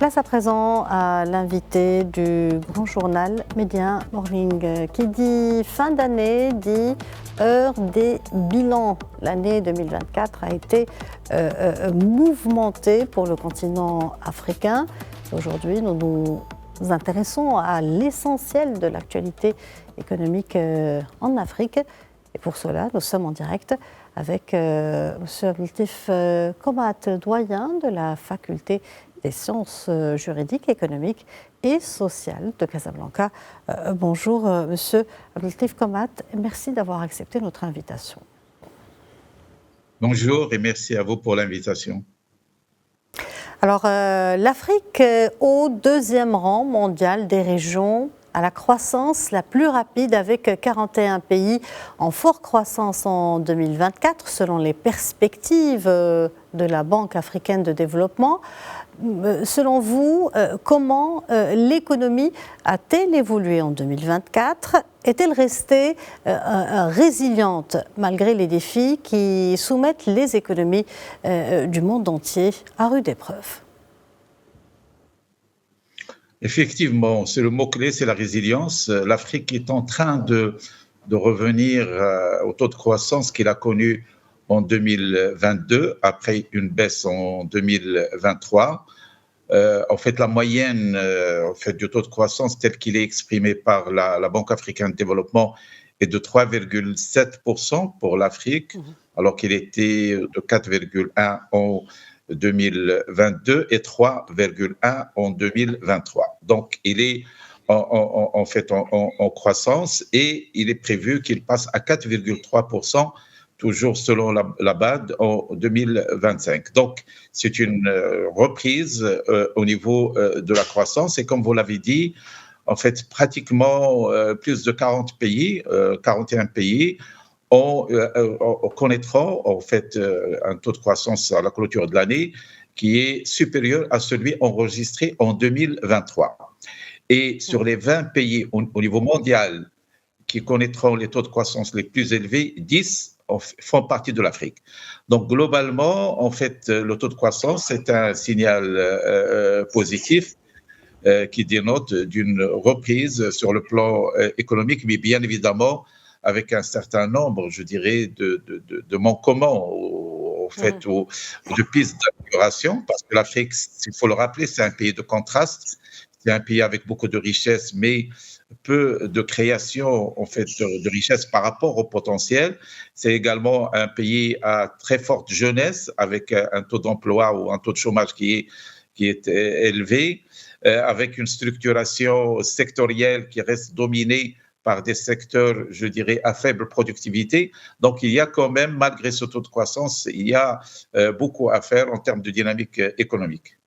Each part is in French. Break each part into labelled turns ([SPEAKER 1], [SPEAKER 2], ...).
[SPEAKER 1] Place à présent à l'invité du grand journal Média Morning. Qui dit fin d'année dit heure des bilans. L'année 2024 a été mouvementée pour le continent africain. Aujourd'hui, nous nous intéressons à l'essentiel de l'actualité économique en Afrique. Et pour cela, nous sommes en direct avec M. Abdeltif Komat, doyen de la faculté des sciences juridiques, économiques et sociales de Casablanca. Bonjour, M. Abdeltif Komat, merci d'avoir accepté notre invitation.
[SPEAKER 2] Bonjour et merci à vous pour l'invitation.
[SPEAKER 1] Alors, l'Afrique au deuxième rang mondial des régions à la croissance la plus rapide avec 41 pays en forte croissance en 2024 selon les perspectives de la Banque africaine de développement. Selon vous, comment l'économie a-t-elle évolué en 2024 ? Est-elle restée résiliente malgré les défis qui soumettent les économies du monde entier à rude épreuve ?
[SPEAKER 2] Effectivement, c'est le mot-clé, c'est la résilience. L'Afrique est en train de revenir au taux de croissance qu'il a connu en 2022, après une baisse en 2023. En fait, la moyenne du taux de croissance tel qu'il est exprimé par la Banque africaine de développement est de 3,7% pour l'Afrique, alors qu'il était de 4,1% en 2022 et 3,1 en 2023. Donc, il est en croissance et il est prévu qu'il passe à 4,3%, toujours selon la BAD, en 2025. Donc, c'est une reprise au niveau de la croissance et comme vous l'avez dit, en fait, pratiquement plus de 40 pays, 41 pays, connaîtront en fait un taux de croissance à la clôture de l'année qui est supérieur à celui enregistré en 2023. Et sur les 20 pays au niveau mondial qui connaîtront les taux de croissance les plus élevés, 10 font partie de l'Afrique. Donc globalement, en fait, le taux de croissance est un signal positif qui dénote d'une reprise sur le plan économique, mais bien évidemment avec un certain nombre, je dirais, de manquements, en fait, ou de pistes d'amélioration, parce que l'Afrique, il faut le rappeler, c'est un pays de contraste, c'est un pays avec beaucoup de richesses, mais peu de création, en fait, de richesses par rapport au potentiel. C'est également un pays à très forte jeunesse, avec un taux d'emploi ou un taux de chômage qui est élevé, avec une structuration sectorielle qui reste dominée par des secteurs, je dirais, à faible productivité. Donc, il y a quand même, malgré ce taux de croissance, il y a beaucoup à faire en termes de dynamique économique.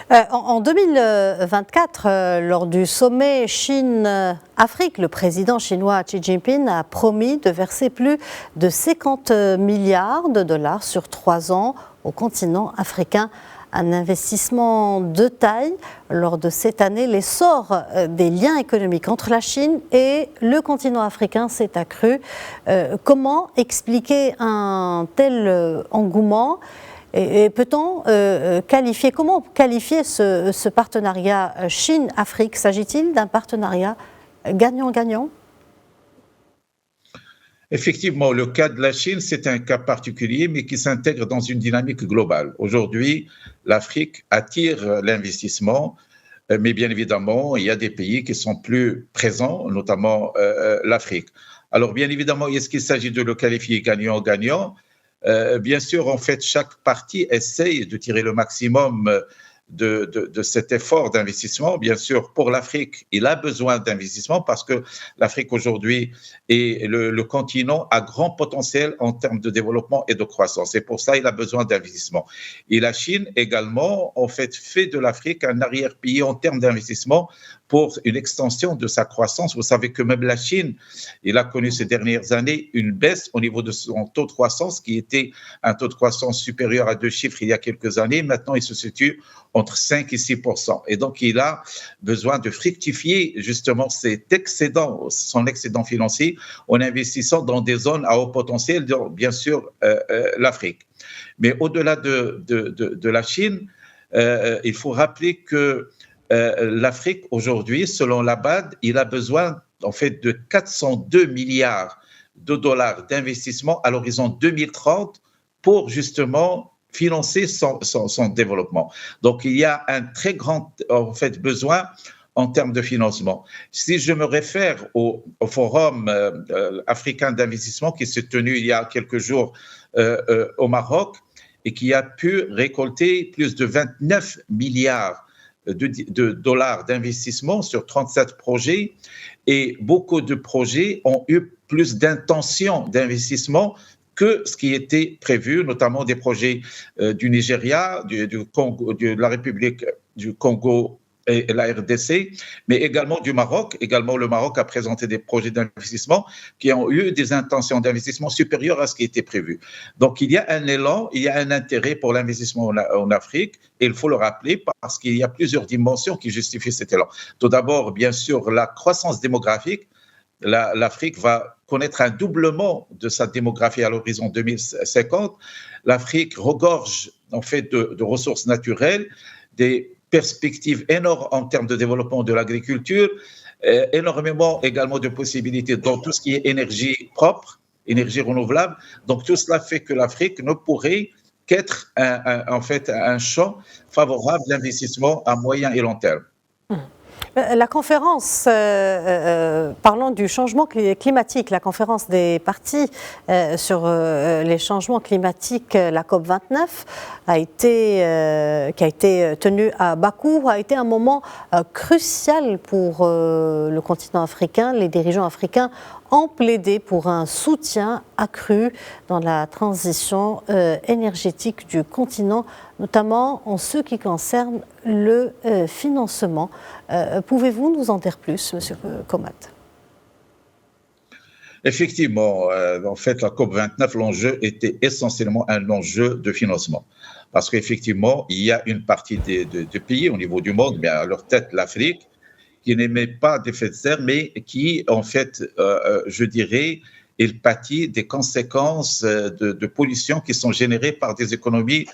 [SPEAKER 1] En 2024, lors du sommet Chine-Afrique, le président chinois Xi Jinping a promis de verser plus de 50 milliards de dollars sur 3 ans au continent africain. Un investissement de taille. Lors de cette année, l'essor des liens économiques entre la Chine et le continent africain s'est accru. Comment expliquer un tel engouement ? Et peut-on comment qualifier ce partenariat Chine-Afrique ? S'agit-il d'un partenariat gagnant-gagnant ?
[SPEAKER 2] Effectivement, le cas de la Chine, c'est un cas particulier, mais qui s'intègre dans une dynamique globale. Aujourd'hui, l'Afrique attire l'investissement, mais bien évidemment, il y a des pays qui sont plus présents, notamment l'Afrique. Alors, bien évidemment, est-ce qu'il s'agit de le qualifier gagnant-gagnant ? Bien sûr, en fait, chaque partie essaye de tirer le maximum de cet effort d'investissement. Bien sûr, pour l'Afrique, il a besoin d'investissement parce que l'Afrique aujourd'hui est le continent à grand potentiel en termes de développement et de croissance. Et pour ça, il a besoin d'investissement. Et la Chine également, en fait de l'Afrique un arrière-pays en termes d'investissement pour une extension de sa croissance. Vous savez que même la Chine, il a connu ces dernières années une baisse au niveau de son taux de croissance qui était un taux de croissance supérieur à 2 chiffres il y a quelques années. Maintenant, il se situe entre 5 et 6%. Et donc, il a besoin de fructifier justement son excédent financier en investissant dans des zones à haut potentiel, bien sûr l'Afrique. Mais au-delà de la Chine, il faut rappeler que l'Afrique, aujourd'hui, selon la BAD, il a besoin en fait de 402 milliards de dollars d'investissement à l'horizon 2030 pour justement financer son développement. Donc, il y a un très grand en fait, besoin en termes de financement. Si je me réfère au Forum africain d'investissement qui s'est tenu il y a quelques jours au Maroc et qui a pu récolter plus de 29 milliards de dollars d'investissement sur 37 projets, et beaucoup de projets ont eu plus d'intentions d'investissement que ce qui était prévu, notamment des projets du Nigeria, du Congo, de la République du Congo et la RDC, mais également du Maroc. Également, le Maroc a présenté des projets d'investissement qui ont eu des intentions d'investissement supérieures à ce qui était prévu. Donc, il y a un élan, il y a un intérêt pour l'investissement en Afrique, et il faut le rappeler parce qu'il y a plusieurs dimensions qui justifient cet élan. Tout d'abord, bien sûr, la croissance démographique. L'Afrique va connaître un doublement de sa démographie à l'horizon 2050. L'Afrique regorge en fait de ressources naturelles, des perspectives énormes en termes de développement de l'agriculture, énormément également de possibilités dans tout ce qui est énergie propre, énergie renouvelable. Donc tout cela fait que l'Afrique ne pourrait qu'être en fait un champ favorable d'investissement à moyen et long terme.
[SPEAKER 1] La conférence, parlant du changement climatique, la conférence des parties sur les changements climatiques, la COP29, qui a été tenue à Bakou, a été un moment crucial pour le continent africain. Les dirigeants africains ont plaidé pour un soutien accru dans la transition énergétique du continent, notamment en ce qui concerne le financement. Pouvez-vous nous en dire plus, M. Komat?
[SPEAKER 2] Effectivement, en fait, la COP29, l'enjeu était essentiellement un enjeu de financement. Parce qu'effectivement, il y a une partie de pays au niveau du monde, mais à leur tête l'Afrique, qui n'émet pas d'effet de serre, mais qui, en fait, je dirais, il pâtit des conséquences de pollution qui sont générées par des économies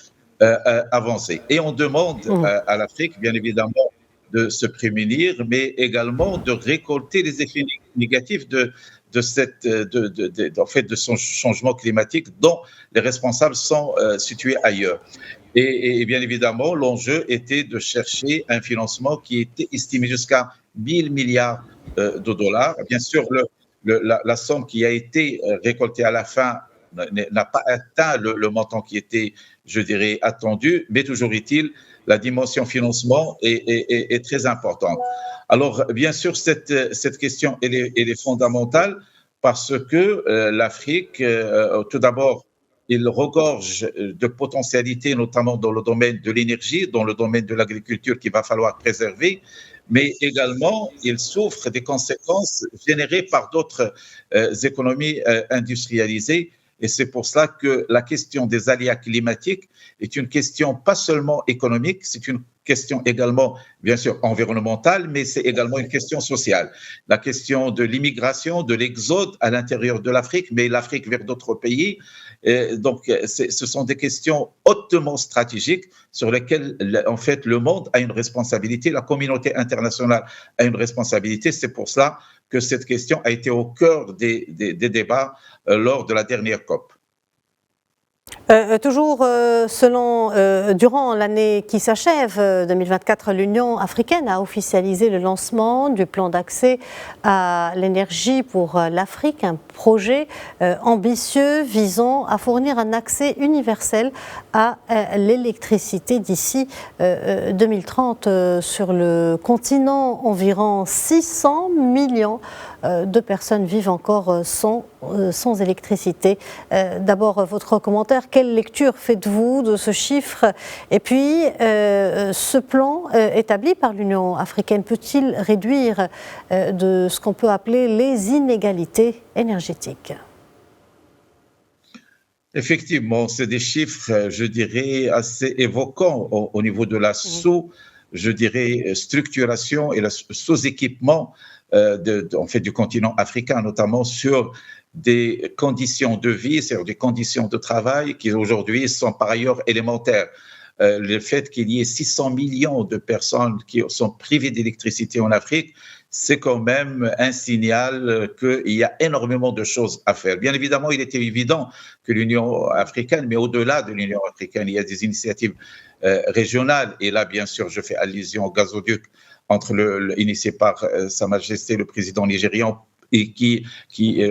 [SPEAKER 2] avancées. Et on demande à l'Afrique, bien évidemment, de se prémunir, mais également de récolter les effets négatifs en fait, de son changement climatique dont les responsables sont situés ailleurs. Et bien évidemment, l'enjeu était de chercher un financement qui était estimé jusqu'à 1000 milliards de dollars. Bien sûr, la somme qui a été récoltée à la fin n'a pas atteint le montant qui était, je dirais, attendu, mais toujours est-il, la dimension financement est très importante. Alors, bien sûr, cette question, elle est fondamentale parce que l'Afrique, tout d'abord, il regorge de potentialités, notamment dans le domaine de l'énergie, dans le domaine de l'agriculture qu'il va falloir préserver, mais également, il souffre des conséquences générées par d'autres économies industrialisées. Et c'est pour cela que la question des aléas climatiques est une question pas seulement économique, c'est une question également, bien sûr, environnementale, mais c'est également une question sociale. La question de l'immigration, de l'exode à l'intérieur de l'Afrique, mais l'Afrique vers d'autres pays. Et donc, ce sont des questions hautement stratégiques sur lesquelles, en fait, le monde a une responsabilité, la communauté internationale a une responsabilité. C'est pour cela que cette question a été au cœur des débats lors de la dernière COP.
[SPEAKER 1] Toujours durant l'année qui s'achève, 2024, l'Union africaine a officialisé le lancement du plan d'accès à l'énergie pour l'Afrique, un projet ambitieux visant à fournir un accès universel à l'électricité d'ici 2030. Sur le continent, environ 600 millions de personnes vivent encore sans électricité. D'abord, votre commentaire, quelle lecture faites-vous de ce chiffre? Et puis, ce plan établi par l'Union africaine peut-il réduire de ce qu'on peut appeler les inégalités énergétiques?
[SPEAKER 2] Effectivement, c'est des chiffres, je dirais, assez évoquants au niveau de la je dirais, structuration et le sous-équipement en fait, du continent africain, notamment sur des conditions de vie, c'est-à-dire des conditions de travail qui aujourd'hui sont par ailleurs élémentaires. le fait qu'il y ait 600 millions de personnes qui sont privées d'électricité en Afrique, c'est quand même un signal qu'il y a énormément de choses à faire. Bien évidemment, il était évident que l'Union africaine, mais au-delà de l'Union africaine, il y a des initiatives régionales. Et là, bien sûr, je fais allusion au gazoduc initié par Sa Majesté le président nigérian et qui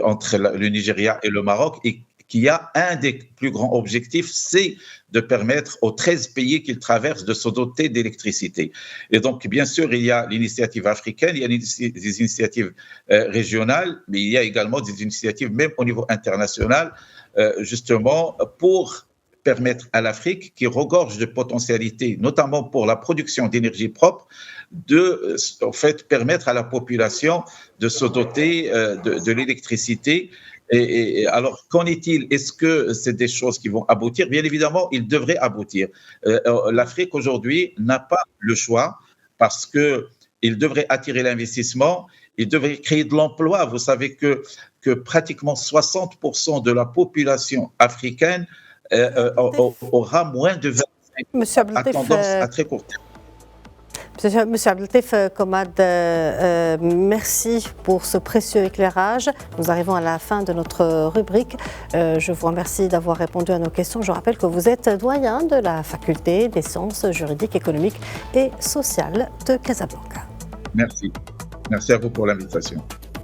[SPEAKER 2] entre le Nigeria et le Maroc, et qui a un des plus grands objectifs, c'est de permettre aux 13 pays qu'ils traversent de se doter d'électricité. Et donc, bien sûr, il y a l'initiative africaine, il y a des initiatives régionales, mais il y a également des initiatives, même au niveau international, justement pour permettre à l'Afrique, qui regorge de potentialités, notamment pour la production d'énergie propre, de en fait permettre à la population de se doter de l'électricité. Et alors, qu'en est-il? Est-ce que c'est des choses qui vont aboutir? Bien évidemment, ils devraient aboutir. L'Afrique aujourd'hui n'a pas le choix parce qu'il devrait attirer l'investissement, il devrait créer de l'emploi. Vous savez que pratiquement 60% de la population africaine aura moins de 25 ans à tendance à très court terme.
[SPEAKER 1] Monsieur Abdeltif Komad, merci pour ce précieux éclairage. Nous arrivons à la fin de notre rubrique. Je vous remercie d'avoir répondu à nos questions. Je rappelle que vous êtes doyen de la faculté des sciences juridiques, économiques et sociales de Casablanca.
[SPEAKER 2] Merci. Merci à vous pour l'invitation.